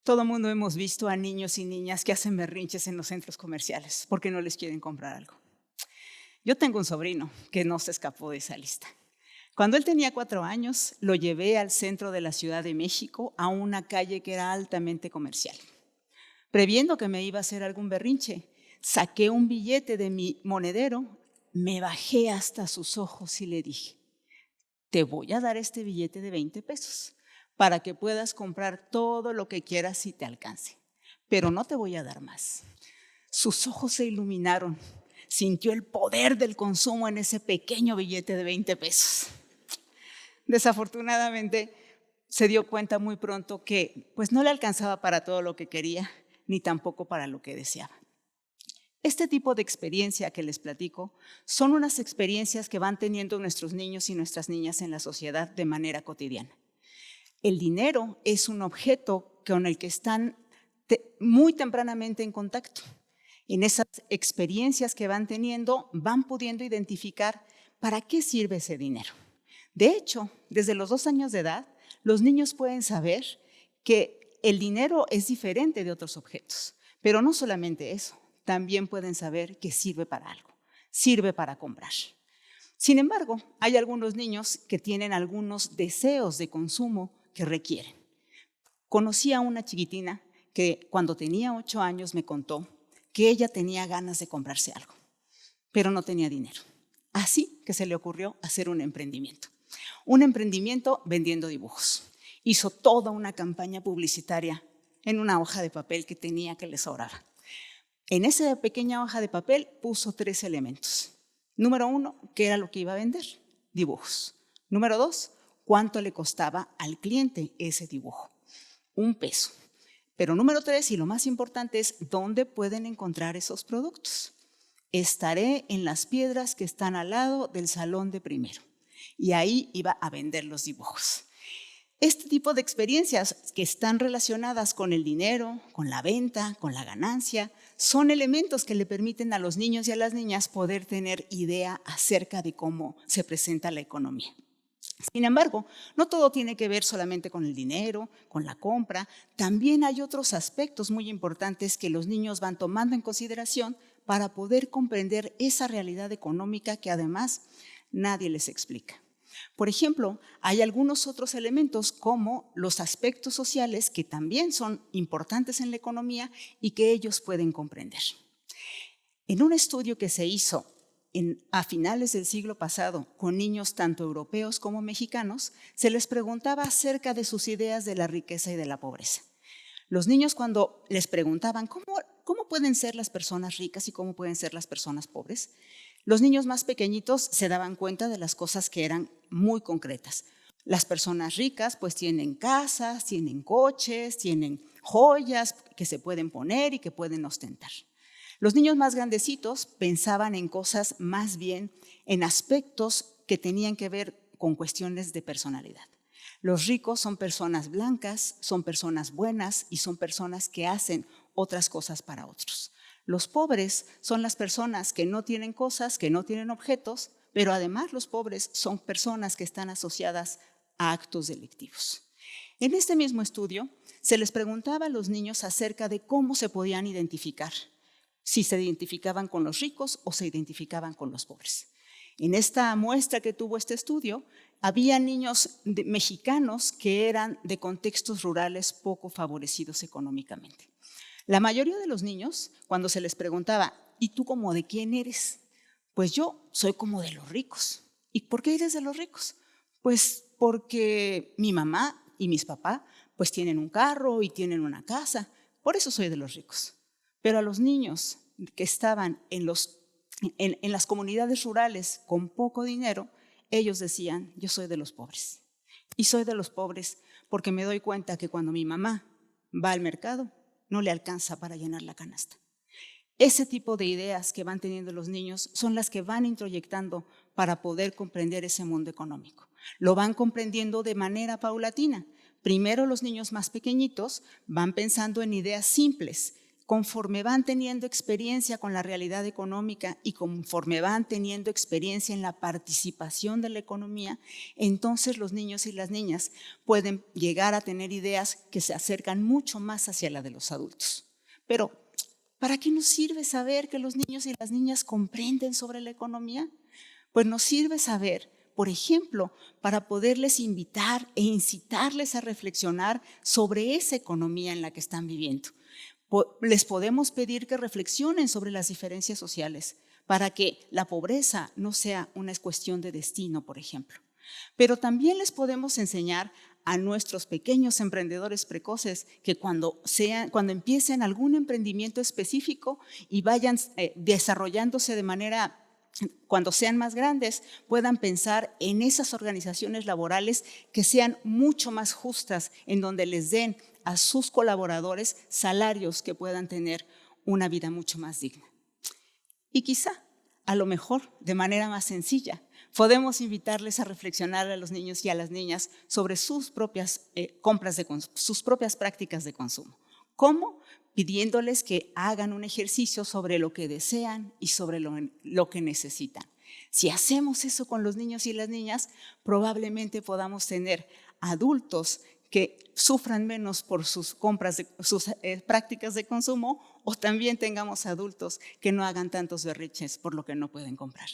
Todo el mundo hemos visto a niños y niñas que hacen berrinches en los centros comerciales porque no les quieren comprar algo. Yo tengo un sobrino que no se escapó de esa lista. Cuando él tenía 4 años, lo llevé al centro de la Ciudad de México a una calle que era altamente comercial. Previendo que me iba a hacer algún berrinche, saqué un billete de mi monedero, me bajé hasta sus ojos y le dije: te voy a dar este billete de 20 pesos para que puedas comprar todo lo que quieras y te alcance, pero no te voy a dar más. Sus ojos se iluminaron, sintió el poder del consumo en ese pequeño billete de 20 pesos. Desafortunadamente, se dio cuenta muy pronto que pues no le alcanzaba para todo lo que quería, ni tampoco para lo que deseaba. Este tipo de experiencia que les platico son unas experiencias que van teniendo nuestros niños y nuestras niñas en la sociedad de manera cotidiana. El dinero es un objeto con el que están muy tempranamente en contacto. En esas experiencias que van teniendo, van pudiendo identificar para qué sirve ese dinero. De hecho, desde los 2 años de edad, los niños pueden saber que el dinero es diferente de otros objetos, pero no solamente eso. También pueden saber que sirve para algo, sirve para comprar. Sin embargo, hay algunos niños que tienen algunos deseos de consumo que requieren. Conocí a una chiquitina que cuando tenía 8 años me contó que ella tenía ganas de comprarse algo, pero no tenía dinero. Así que se le ocurrió hacer un emprendimiento vendiendo dibujos. Hizo toda una campaña publicitaria en una hoja de papel que tenía que le sobraba. En esa pequeña hoja de papel puso 3 elementos. Número 1, ¿qué era lo que iba a vender? Dibujos. Número 2, ¿cuánto le costaba al cliente ese dibujo? 1 peso. Pero número 3, y lo más importante, es ¿dónde pueden encontrar esos productos? Estaré en las piedras que están al lado del salón de primero. Y ahí iba a vender los dibujos. Este tipo de experiencias que están relacionadas con el dinero, con la venta, con la ganancia, son elementos que le permiten a los niños y a las niñas poder tener idea acerca de cómo se presenta la economía. Sin embargo, no todo tiene que ver solamente con el dinero, con la compra. También hay otros aspectos muy importantes que los niños van tomando en consideración para poder comprender esa realidad económica que además nadie les explica. Por ejemplo, hay algunos otros elementos como los aspectos sociales que también son importantes en la economía y que ellos pueden comprender. En un estudio que se hizo a finales del siglo pasado con niños tanto europeos como mexicanos, se les preguntaba acerca de sus ideas de la riqueza y de la pobreza. Los niños, cuando les preguntaban ¿cómo pueden ser las personas ricas y cómo pueden ser las personas pobres?, los niños más pequeñitos se daban cuenta de las cosas que eran muy concretas. Las personas ricas pues tienen casas, tienen coches, tienen joyas que se pueden poner y que pueden ostentar. Los niños más grandecitos pensaban en cosas más bien en aspectos que tenían que ver con cuestiones de personalidad. Los ricos son personas blancas, son personas buenas y son personas que hacen otras cosas para otros. Los pobres son las personas que no tienen cosas, que no tienen objetos, pero además los pobres son personas que están asociadas a actos delictivos. En este mismo estudio se les preguntaba a los niños acerca de cómo se podían identificar, si se identificaban con los ricos o se identificaban con los pobres. En esta muestra que tuvo este estudio, había niños mexicanos que eran de contextos rurales poco favorecidos económicamente. La mayoría de los niños, cuando se les preguntaba, ¿y tú como de quién eres? Pues yo soy como de los ricos. ¿Y por qué eres de los ricos? Pues porque mi mamá y mis papás pues tienen un carro y tienen una casa. Por eso soy de los ricos. Pero a los niños que estaban en las comunidades rurales con poco dinero, ellos decían, yo soy de los pobres. Y soy de los pobres porque me doy cuenta que cuando mi mamá va al mercado, no le alcanza para llenar la canasta. Ese tipo de ideas que van teniendo los niños son las que van introyectando para poder comprender ese mundo económico. Lo van comprendiendo de manera paulatina. Primero los niños más pequeñitos van pensando en ideas simples conforme van teniendo experiencia con la realidad económica y conforme van teniendo experiencia en la participación de la economía, entonces los niños y las niñas pueden llegar a tener ideas que se acercan mucho más hacia la de los adultos. Pero, ¿para qué nos sirve saber que los niños y las niñas comprenden sobre la economía? Pues nos sirve saber, por ejemplo, para poderles invitar e incitarles a reflexionar sobre esa economía en la que están viviendo. Les podemos pedir que reflexionen sobre las diferencias sociales para que la pobreza no sea una cuestión de destino, por ejemplo. Pero también les podemos enseñar a nuestros pequeños emprendedores precoces que cuando empiecen algún emprendimiento específico y vayan desarrollándose de manera, cuando sean más grandes, puedan pensar en esas organizaciones laborales que sean mucho más justas, en donde les den a sus colaboradores salarios que puedan tener una vida mucho más digna. Y quizá, a lo mejor, de manera más sencilla, podemos invitarles a reflexionar a los niños y a las niñas sobre sus propias sus propias prácticas de consumo. ¿Cómo? Pidiéndoles que hagan un ejercicio sobre lo que desean y sobre lo que necesitan. Si hacemos eso con los niños y las niñas, probablemente podamos tener adultos que sufran menos por sus prácticas de consumo, o también tengamos adultos que no hagan tantos berrinches por lo que no pueden comprar.